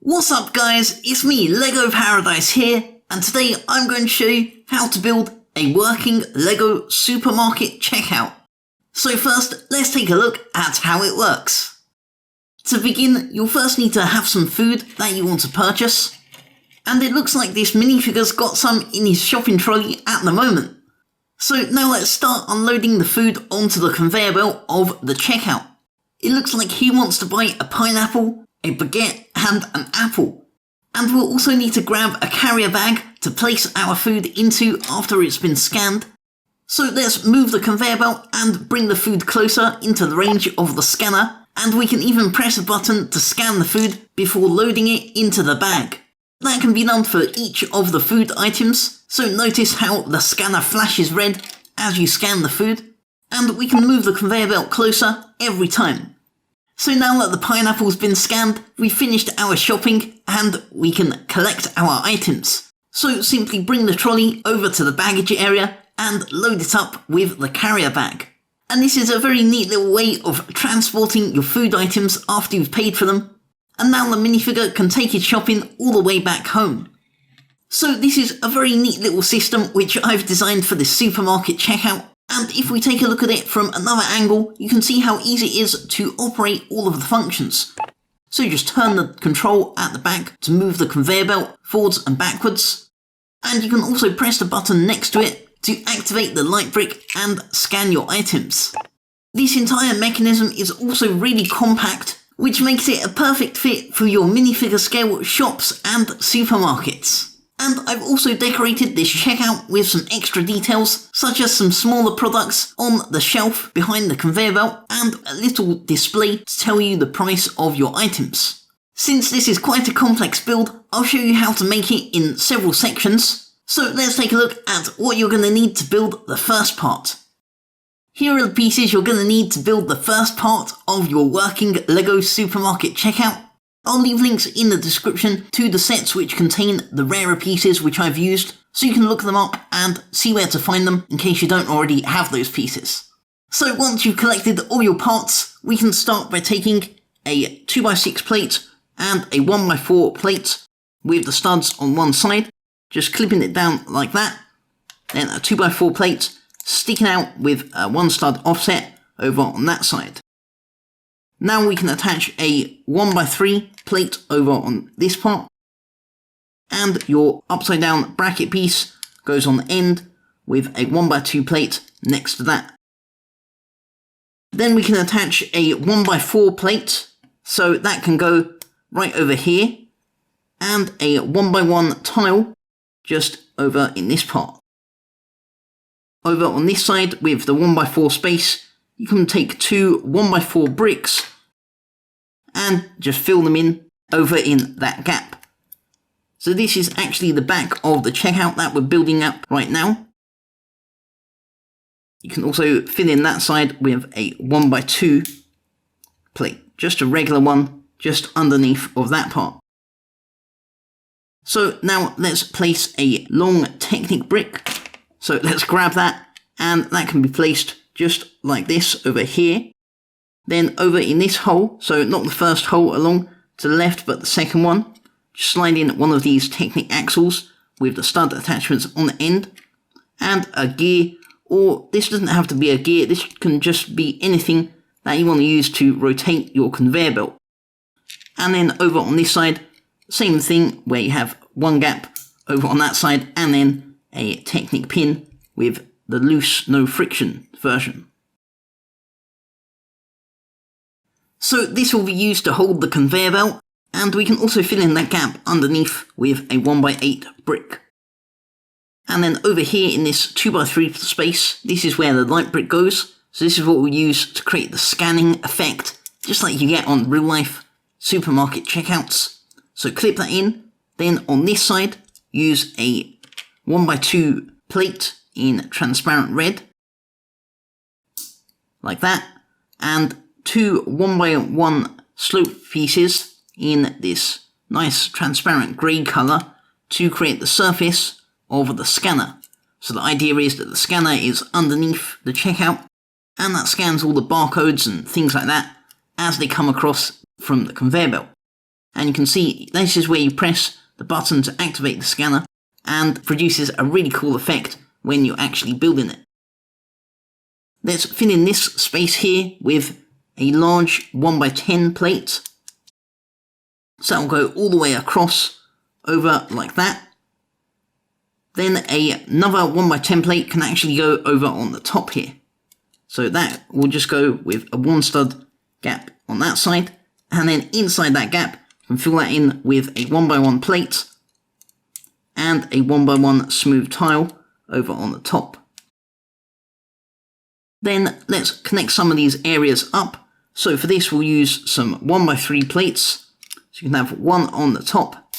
What's up guys, it's me Lego Paradise here, and today I'm going to show you how to build a working Lego supermarket checkout. So first, let's take a look at how it works. To begin, you'll first need to have some food that you want to purchase, and it looks like this minifigure's got some in his shopping trolley at the moment. So now let's start unloading the food onto the conveyor belt of the checkout. It looks like he wants to buy a pineapple, a baguette and an apple. And we'll also need to grab a carrier bag to place our food into after it's been scanned. So let's move the conveyor belt and bring the food closer into the range of the scanner, and we can even press a button to scan the food before loading it into the bag. That can be done for each of the food items, so notice how the scanner flashes red as you scan the food, and we can move the conveyor belt closer every time. So now that the pineapple's been scanned, we've finished our shopping and we can collect our items. So simply bring the trolley over to the baggage area and load it up with the carrier bag. And this is a very neat little way of transporting your food items after you've paid for them. And now the minifigure can take his shopping all the way back home. So this is a very neat little system which I've designed for this supermarket checkout. And if we take a look at it from another angle, you can see how easy it is to operate all of the functions. So you just turn the control at the back to move the conveyor belt forwards and backwards. And you can also press the button next to it to activate the light brick and scan your items. This entire mechanism is also really compact, which makes it a perfect fit for your minifigure scale shops and supermarkets. And I've also decorated this checkout with some extra details, such as some smaller products on the shelf behind the conveyor belt and a little display to tell you the price of your items. Since this is quite a complex build, I'll show you how to make it in several sections. So let's take a look at what you're going to need to build the first part. Here are the pieces you're going to need to build the first part of your working Lego supermarket checkout. I'll leave links in the description to the sets which contain the rarer pieces which I've used, so you can look them up and see where to find them in case you don't already have those pieces. So once you've collected all your parts, we can start by taking a 2x6 plate and a 1x4 plate with the studs on one side, just clipping it down like that, then a 2x4 plate sticking out with one stud offset over on that side. Now we can attach a 1x3 plate over on this part, and your upside down bracket piece goes on the end with a 1x2 plate next to that. Then we can attach a 1x4 plate, so that can go right over here, and a 1x1 tile just over in this part. Over on this side with the 1x4 space, you can take two 1x4 bricks and just fill them in over in that gap. So this is actually the back of the checkout that we're building up right now. You can also fill in that side with a 1x2 plate, just a regular one, just underneath of that part. So now let's place a long Technic brick. So let's grab that, and that can be placed just like this over here. Then over in this hole, so not the first hole along to the left, but the second one, just slide in one of these Technic axles with the stud attachments on the end, and a gear, or this doesn't have to be a gear, this can just be anything that you want to use to rotate your conveyor belt. And then over on this side, same thing where you have one gap over on that side, and then a Technic pin with the loose, no friction version. So this will be used to hold the conveyor belt, and we can also fill in that gap underneath with a 1x8 brick. And then over here in this 2x3 space, this is where the light brick goes. So this is what we'll use to create the scanning effect, just like you get on real life supermarket checkouts. So clip that in, then on this side, use a 1x2 plate in transparent red, like that, and two 1x1 slope pieces in this nice transparent grey colour to create the surface of the scanner. So the idea is that the scanner is underneath the checkout, and that scans all the barcodes and things like that as they come across from the conveyor belt. And you can see this is where you press the button to activate the scanner, and produces a really cool effect when you're actually building it. Let's fill in this space here with a large 1x10 plate. So that'll go all the way across over like that. Then another 1x10 plate can actually go over on the top here. So that will just go with a 1 stud gap on that side. And then inside that gap, you can fill that in with a 1x1 plate and a 1x1 smooth tile over on the top. Then let's connect some of these areas up. So for this we'll use some 1x3 plates. So you can have one on the top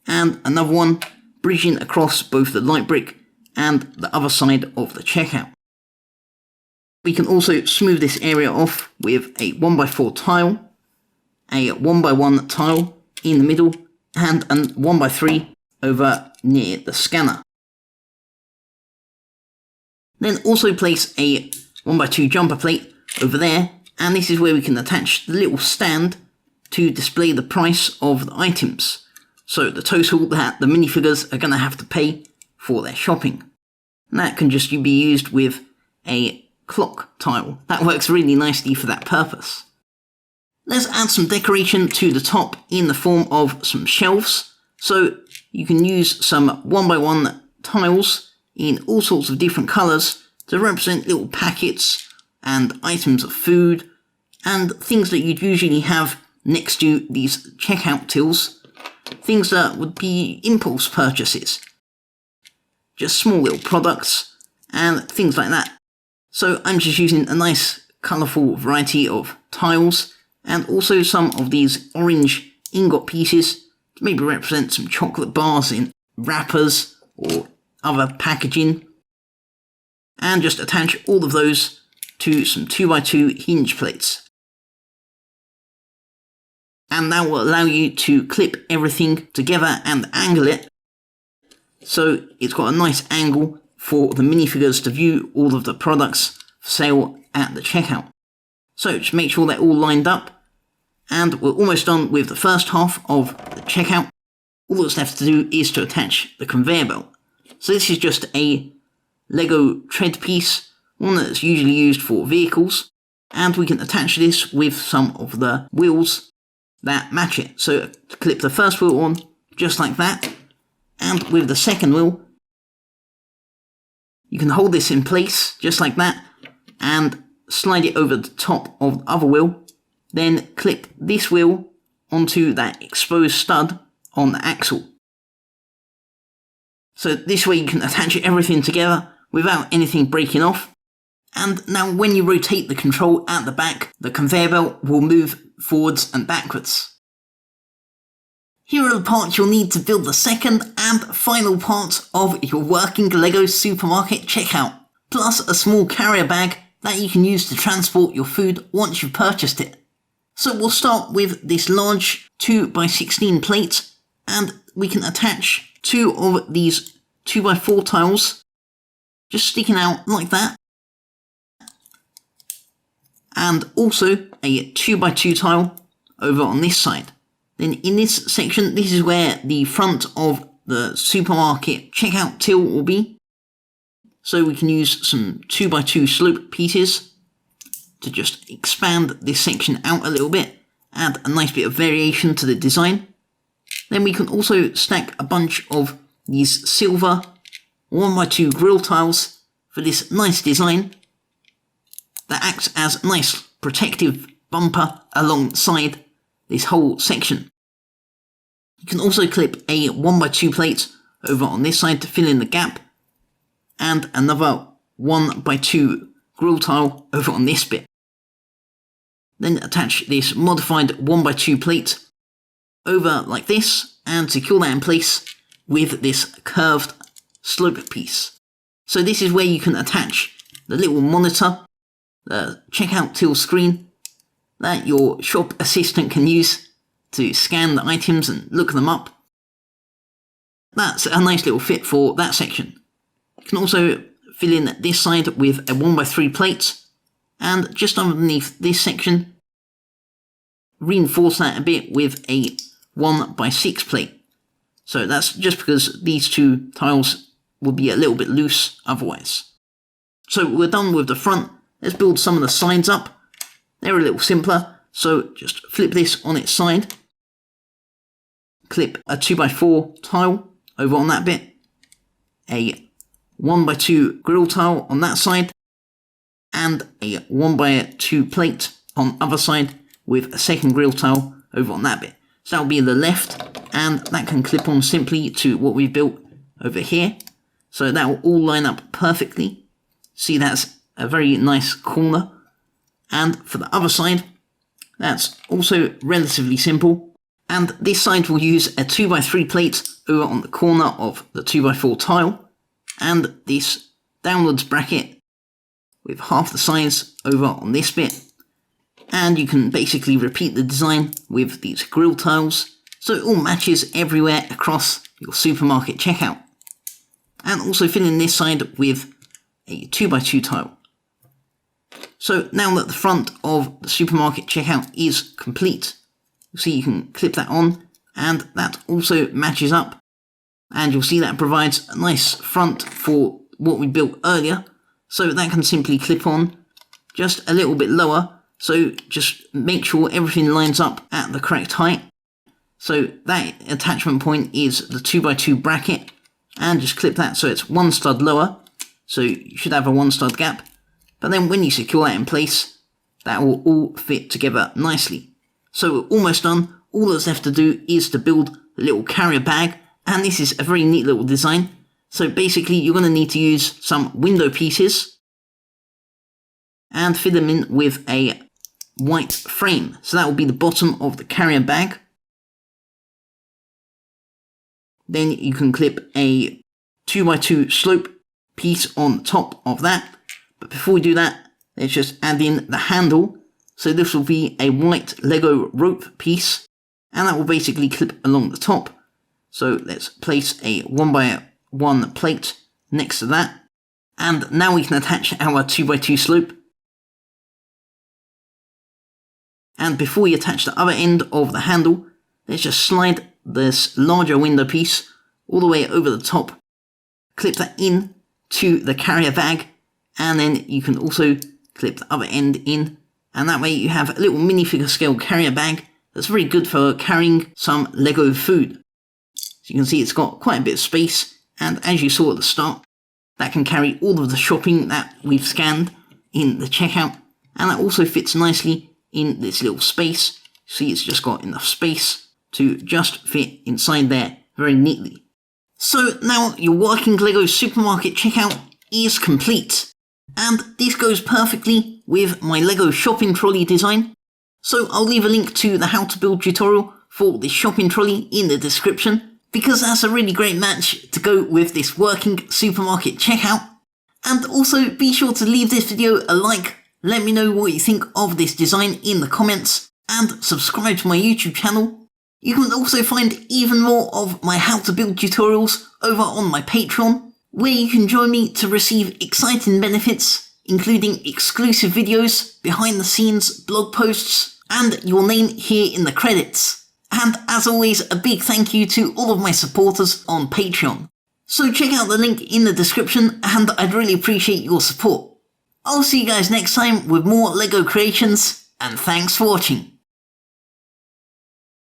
and another one bridging across both the light brick and the other side of the checkout. We can also smooth this area off with a 1x4 tile, a 1x1 tile in the middle, and a 1x3 over near the scanner. Then also place a 1x2 jumper plate over there, and this is where we can attach the little stand to display the price of the items. So the total that the minifigures are going to have to pay for their shopping. And that can just be used with a clock tile. That works really nicely for that purpose. Let's add some decoration to the top in the form of some shelves. So you can use some 1x1 tiles in all sorts of different colours to represent little packets and items of food and things that you'd usually have next to these checkout tills. Things that would be impulse purchases. Just small little products and things like that. So I'm just using a nice colourful variety of tiles and also some of these orange ingot pieces to maybe represent some chocolate bars in wrappers or other packaging. And just attach all of those to some 2x2 hinge plates. And that will allow you to clip everything together and angle it. So it's got a nice angle for the minifigures to view all of the products for sale at the checkout. So just make sure they're all lined up. And we're almost done with the first half of the checkout. All that's left to do is to attach the conveyor belt. So this is just a Lego tread piece, one that's usually used for vehicles. And we can attach this with some of the wheels that match it. So to clip the first wheel on, just like that, and with the second wheel, you can hold this in place, just like that, and slide it over the top of the other wheel, then clip this wheel onto that exposed stud on the axle. So this way you can attach everything together without anything breaking off. And now when you rotate the control at the back, the conveyor belt will move forwards and backwards. Here are the parts you'll need to build the second and final part of your working Lego supermarket checkout, plus a small carrier bag that you can use to transport your food once you've purchased it. So we'll start with this large 2x16 plate, and we can attach two of these 2x4 tiles, just sticking out like that. And also a 2x2 tile over on this side. Then in this section, this is where the front of the supermarket checkout till will be. So we can use some 2x2 slope pieces to just expand this section out a little bit, add a nice bit of variation to the design. Then we can also stack a bunch of these silver 1x2 grill tiles for this nice design that acts as a nice protective bumper alongside this whole section. You can also clip a 1x2 plate over on this side to fill in the gap, and another 1x2 grill tile over on this bit. Then attach this modified 1x2 plate over like this and secure that in place with this curved slope piece. So this is where you can attach the little monitor, the checkout till screen that your shop assistant can use to scan the items and look them up. That's a nice little fit for that section. You can also fill in this side with a 1x3 plate, and just underneath this section, reinforce that a bit with a 1x6 plate. So that's just because these two tiles would be a little bit loose otherwise. So we're done with the front. Let's build some of the sides up. They're a little simpler, so just flip this on its side. Clip a 2x4 tile over on that bit. A 1x2 grill tile on that side. And a 1x2 plate on the other side with a second grill tile over on that bit. So that'll be the left, and that can clip on simply to what we've built over here. So that will all line up perfectly. See, that's a very nice corner. And for the other side, that's also relatively simple. And this side will use a 2x3 plate over on the corner of the 2x4 tile. And this downwards bracket with half the size over on this bit. And you can basically repeat the design with these grill tiles, so it all matches everywhere across your supermarket checkout. And also fill in this side with a 2x2 tile. So now that the front of the supermarket checkout is complete, you see you can clip that on, and that also matches up. And you'll see that provides a nice front for what we built earlier. So that can simply clip on just a little bit lower. So just make sure everything lines up at the correct height. So that attachment point is the 2x2 bracket, and just clip that so it's one stud lower. So you should have a one stud gap. But then when you secure that in place, that will all fit together nicely. So we're almost done. All that's left to do is to build a little carrier bag. And this is a very neat little design. So basically you're going to need to use some window pieces and fill them in with a white frame. So that will be the bottom of the carrier bag. Then you can clip a 2x2 slope piece on the top of that. But before we do that, let's just add in the handle. So this will be a white Lego rope piece, and that will basically clip along the top. So let's place a 1x1 plate next to that. And now we can attach our 2x2 slope. And before we attach the other end of the handle, let's just slide this larger window piece all the way over the top. Clip that in to the carrier bag, and then you can also clip the other end in. And that way you have a little minifigure scale carrier bag that's very good for carrying some Lego food. So you can see it's got quite a bit of space, and as you saw at the start, that can carry all of the shopping that we've scanned in the checkout, and that also fits nicely in this little space. See, it's just got enough space to just fit inside there very neatly. So now your working Lego supermarket checkout is complete, and this goes perfectly with my Lego shopping trolley design. So I'll leave a link to the how to build tutorial for this shopping trolley in the description, because that's a really great match to go with this working supermarket checkout. And also be sure to leave this video a like, let me know what you think of this design in the comments, and subscribe to my YouTube channel. You can also find even more of my how to build tutorials over on my Patreon, where you can join me to receive exciting benefits, including exclusive videos, behind the scenes blog posts, and your name here in the credits. And as always, a big thank you to all of my supporters on Patreon. So check out the link in the description, and I'd really appreciate your support. I'll see you guys next time with more Lego creations, and thanks for watching.